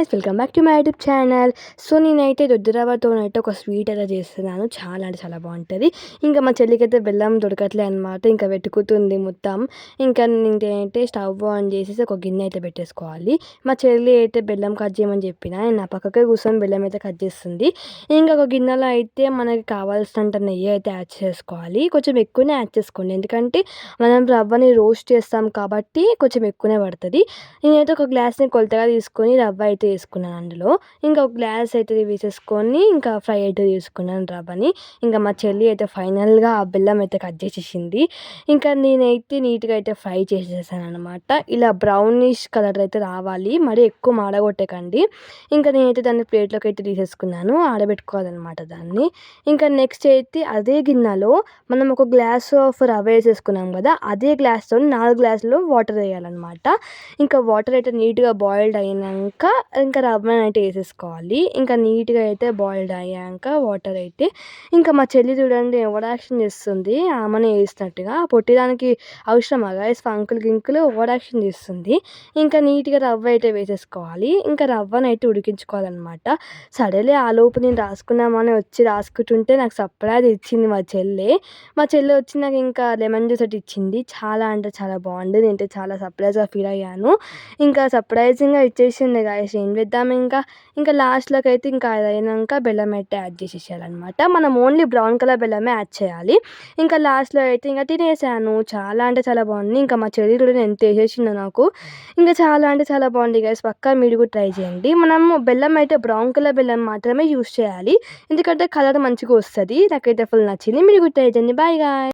Guys, welcome back to my YouTube channel. So నేనైతే దొడ్డు రవ్వతోనైతే ఒక స్వీట్ అయితే చేస్తున్నాను. చాలా అంటే చాలా బాగుంటుంది. ఇంకా మా చెల్లికైతే బెల్లం దొరకట్లే అనమాట. ఇంకా వెతుకుతుంది మొత్తం. ఇంకా నేనైతే స్టవ్ ఆన్ చేసేసి ఒక గిన్నె అయితే పెట్టేసుకోవాలి. మా చెల్లి అయితే బెల్లం కట్ చేయమని చెప్పిన, నేను నా పక్కకే కూర్చొని బెల్లం అయితే కట్ చేస్తుంది. ఇంకా ఒక గిన్నెలో అయితే మనకి కావాల్సినంత నెయ్యి అయితే యాడ్ చేసుకోవాలి. కొంచెం ఎక్కువనే యాడ్ చేసుకోండి, ఎందుకంటే మనం రవ్వని రోస్ట్ చేస్తాం కాబట్టి కొంచెం ఎక్కువనే పడుతుంది. నేనైతే ఒక గ్లాస్ని కొలతగా తీసుకొని రవ్వ అయితే వేసుకున్నాను అందులో. ఇంకా ఒక గ్లాస్ అయితే వేసేసుకొని ఇంకా ఫ్రై అయితే చేసుకున్నాను రవ్వని. ఇంకా మా చెల్లి అయితే ఫైనల్గా ఆ బెల్లం అయితే కట్ చేసేసింది. ఇంకా నేనైతే నీట్గా అయితే ఫ్రై చేసేసాను అనమాట. ఇలా బ్రౌనిష్ కలర్ అయితే రావాలి, మరీ ఎక్కువ మాడగొట్టకండి. ఇంకా నేనైతే దాన్ని ప్లేట్లోకి అయితే తీసేసుకున్నాను, ఆడబెట్టుకోవాలన్నమాట దాన్ని. ఇంకా నెక్స్ట్ అయితే అదే గిన్నెలో మనం ఒక గ్లాస్ ఆఫ్ రవ్వ వేసేసుకున్నాం కదా, అదే గ్లాస్తో 4 గ్లాసులు వాటర్ వేయాలన్నమాట. ఇంకా వాటర్ అయితే నీట్గా బాయిల్డ్ అయినాక ఇంకా రవ్వని అయితే వేసేసుకోవాలి. ఇంకా నీట్గా అయితే బాయిల్డ్ అయ్యాక వాటర్ అయితే ఇంకా మా చెల్లి చూడండి ఓవర్ యాక్షన్ చేస్తుంది, ఆమెనే వేసినట్టుగా. పొట్టిదానికి అవసరమా గైస్ ఫంకులు గింకులు, ఓవర్ యాక్షన్ చేస్తుంది. ఇంకా నీట్గా రవ్వ అయితే వేసేసుకోవాలి. ఇంకా రవ్వని అయితే ఉడికించుకోవాలన్నమాట. సరేలే ఆ లోపు నేను రాసుకున్నామని వచ్చి రాసుకుంటుంటే నాకు సర్ప్రైజ్ ఇచ్చింది మా చెల్లి. మా చెల్లి వచ్చి నాకు ఇంకా లెమన్ జ్యూస్ అయితే ఇచ్చింది. చాలా అంటే చాలా బాగుంది. నేనైతే చాలా సర్ప్రైజ్గా ఫీల్ అయ్యాను. ఇంకా సర్ప్రైజింగ్గా ఇచ్చేసింది గాయస్, ఏం చేద్దాం. ఇంకా లాస్ట్లోకి అయితే ఇంకా అది అయినాక బెల్లం అయితే యాడ్ చేసేసేయాలన్నమాట. మనం ఓన్లీ బ్రౌన్ కలర్ బెల్లమే యాడ్ చేయాలి. ఇంకా లాస్ట్లో అయితే ఇంకా తినేసాను. చాలా అంటే చాలా బాగుంది. ఇంకా మా చెల్లి కూడా ఎంత వేసేసిందో నాకు. ఇంకా చాలా అంటే చాలా బాగుంది గైస్, పక్కా మీరు కూడా ట్రై చేయండి. మనము బెల్లం అయితే బ్రౌన్ కలర్ బెల్లం మాత్రమే యూస్ చేయాలి, ఎందుకంటే కలర్ మంచిగా వస్తుంది. నాకైతే ఫుల్ నచ్చింది. మీరు కూడా ట్రై చేయండి. Bye guy.